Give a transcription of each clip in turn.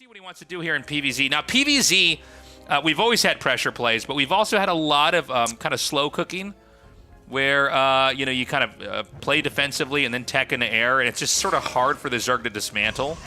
see what he wants to do here in PvZ. Now, PvZ, we've always had pressure plays, but we've also had a lot of kind of slow cooking where, you kind of play defensively and then tech in the air, and it's just sort of hard for the Zerg to dismantle.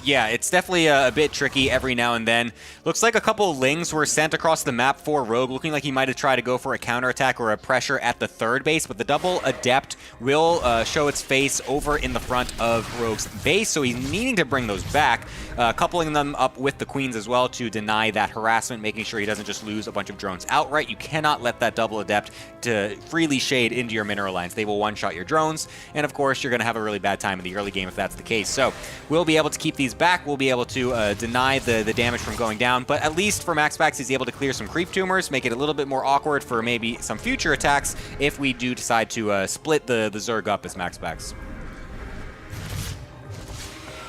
Yeah, it's definitely a bit tricky every now and then. Looks like a couple of Lings were sent across the map for Rogue, looking like he might have tried to go for a counterattack or a pressure at the third base, but the double Adept will show its face over in the front of Rogue's base, so he's needing to bring those back, coupling them up with the Queens as well to deny that harassment, making sure he doesn't just lose a bunch of drones outright. You cannot let that double Adept to freely shade into your mineral lines. They will one-shot your drones, and of course, you're going to have a really bad time in the early game if that's the case. So we'll be able to keep these back. We'll be able to deny the damage from going down, but at least for MaxPax, he's able to clear some creep tumors, make it a little bit more awkward for maybe some future attacks if we do decide to split the Zerg up as MaxPax.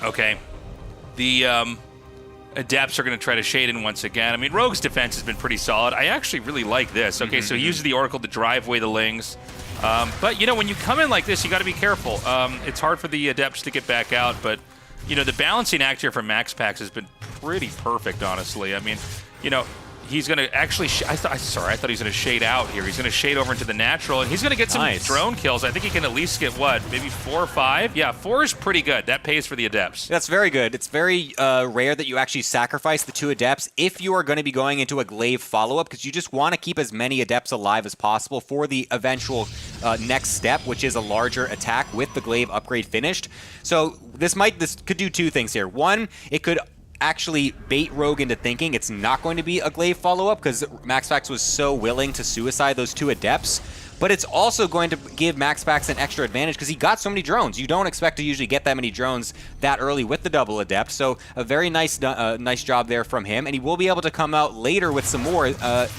Okay. The Adepts are going to try to shade in once again. I mean, Rogue's defense has been pretty solid. I actually really like this. Okay, so he uses the Oracle to drive away the Lings. But, when you come in like this, you got to be careful. It's hard for the Adepts to get back out, but the balancing act here from MaxPax has been pretty perfect, honestly. I mean, he's going to actually... I thought he was going to shade out here. He's going to shade over into the natural, and he's going to get some drone kills. I think he can at least get, what, maybe 4 or 5? Yeah, 4 is pretty good. That pays for the Adepts. That's very good. It's very rare that you actually sacrifice the 2 Adepts if you are going to be going into a Glaive follow-up, because you just want to keep as many Adepts alive as possible for the eventual next step, which is a larger attack with the Glaive upgrade finished. So this could do 2 things here. One, it could actually bait Rogue into thinking it's not going to be a Glaive follow-up because MaxPax was so willing to suicide those 2 Adepts, but it's also going to give MaxPax an extra advantage because he got so many drones. You don't expect to usually get that many drones that early with the double Adept, so a very nice job there from him, and he will be able to come out later with some more,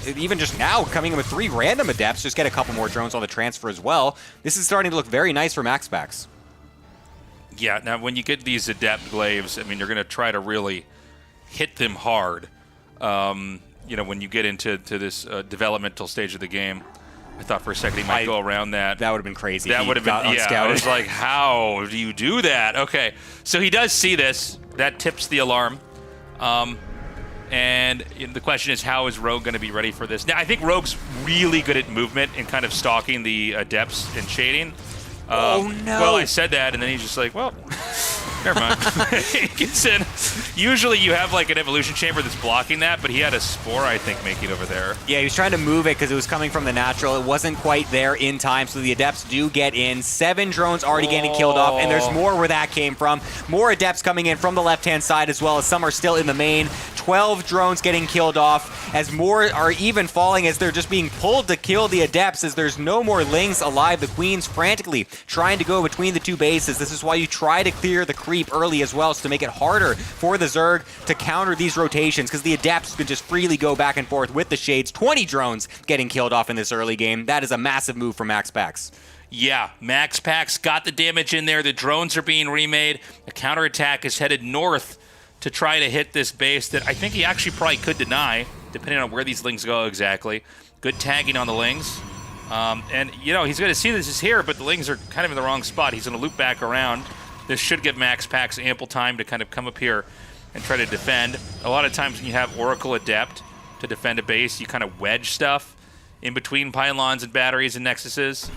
even just now coming in with 3 random Adepts, just get a couple more drones on the transfer as well. This is starting to look very nice for MaxPax. Yeah, now when you get these Adept Glaives, I mean, you're going to try to really hit them hard, when you get into this developmental stage of the game. I thought for a second he might go around that. That would have been crazy. That would have been, I was like, how do you do that? Okay, so he does see this. That tips the alarm. And the question is, how is Rogue going to be ready for this? Now, I think Rogue's really good at movement and kind of stalking the Adepts and shading. Oh, no. Well, I said that, and then he's just like, well, never mind. He gets in. Usually you have like an evolution chamber that's blocking that, but he had a spore, I think, making over there. Yeah, he was trying to move it because it was coming from the natural. It wasn't quite there in time, so the Adepts do get in. 7 drones already getting killed off, and there's more where that came from. More Adepts coming in from the left-hand side as well, as some are still in the main. 12 drones getting killed off, as more are even falling as they're just being pulled to kill the Adepts, as there's no more Lings alive. The Queen's frantically trying to go between the 2 bases. This is why you try to clear the creep early as well, so to make it harder for the Zerg to counter these rotations, because the Adepts can just freely go back and forth with the shades. 20 drones getting killed off in this early game. That is a massive move for MaxPax. Yeah, MaxPax got the damage in there. The drones are being remade. The counterattack is headed north to try to hit this base that I think he actually probably could deny, depending on where these Lings go exactly. Good tagging on the Lings. And, he's going to see this is here, but the Lings are kind of in the wrong spot. He's going to loop back around. This should give MaxPax ample time to kind of come up here and try to defend. A lot of times when you have Oracle Adept to defend a base, you kind of wedge stuff in between pylons and batteries and nexuses.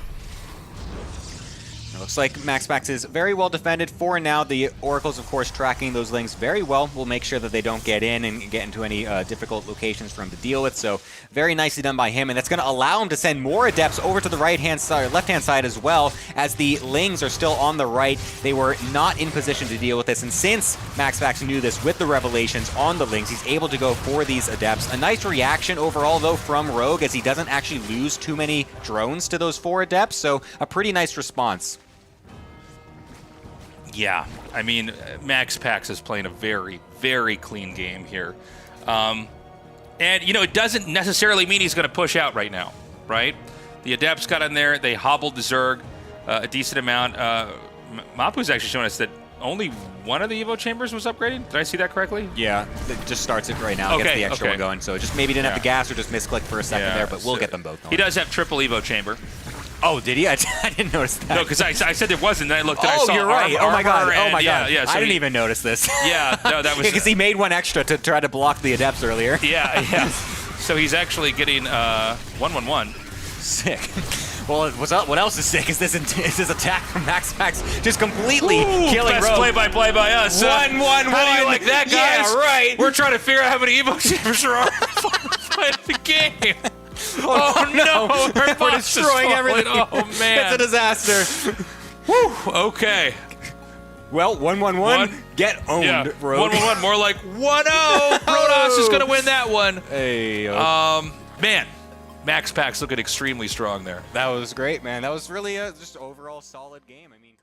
It looks like MaxPax is very well defended for now. The Oracle's, of course, tracking those Lings very well. We'll make sure that they don't get in and get into any difficult locations for him to deal with. So very nicely done by him, and that's going to allow him to send more Adepts over to the right-hand side, left-hand side as well, as the Lings are still on the right. They were not in position to deal with this, and since MaxPax knew this with the revelations on the Lings, he's able to go for these Adepts. A nice reaction overall, though, from Rogue, as he doesn't actually lose too many drones to those 4 Adepts, so a pretty nice response. Yeah, I mean, MaxPax is playing a very, very clean game here. And, it doesn't necessarily mean he's going to push out right now, right? The Adepts got in there. They hobbled the Zerg a decent amount. Mapu's actually showing us that only one of the Evo chambers was upgraded. Did I see that correctly? Yeah, it just starts it right now. Okay, gets the extra one going. So just maybe didn't have the gas or just misclicked for a second there, but we'll get them both going. He does have triple Evo chamber. Oh, did he? I didn't notice that. No, because I said there wasn't. Then I looked and I saw you're right. armor, Oh my god. and, Oh my god. Yeah, so I didn't even notice this. Yeah, no, that was because he made one extra to try to block the Adepts earlier. Yeah. So he's actually getting 1-1-1. Sick. Well, what else is sick is this attack from MaxPax just completely killing best Rogue. play-by-play by us. 1-1-1. How do you like that, guys? Yeah, right. We're trying to figure out how many Evo Chambers there are fight the game. Oh no! Our We're box is destroying falling. everything. Oh man! It's a disaster. Whew. Okay. Well, 1-1-1. Get owned, Yeah. Rogue. 1-1-1. More like 1-0. Protoss is going to win that one. Hey. Man, MaxPax looking extremely strong there. That was great, man. That was really just overall solid game. I mean.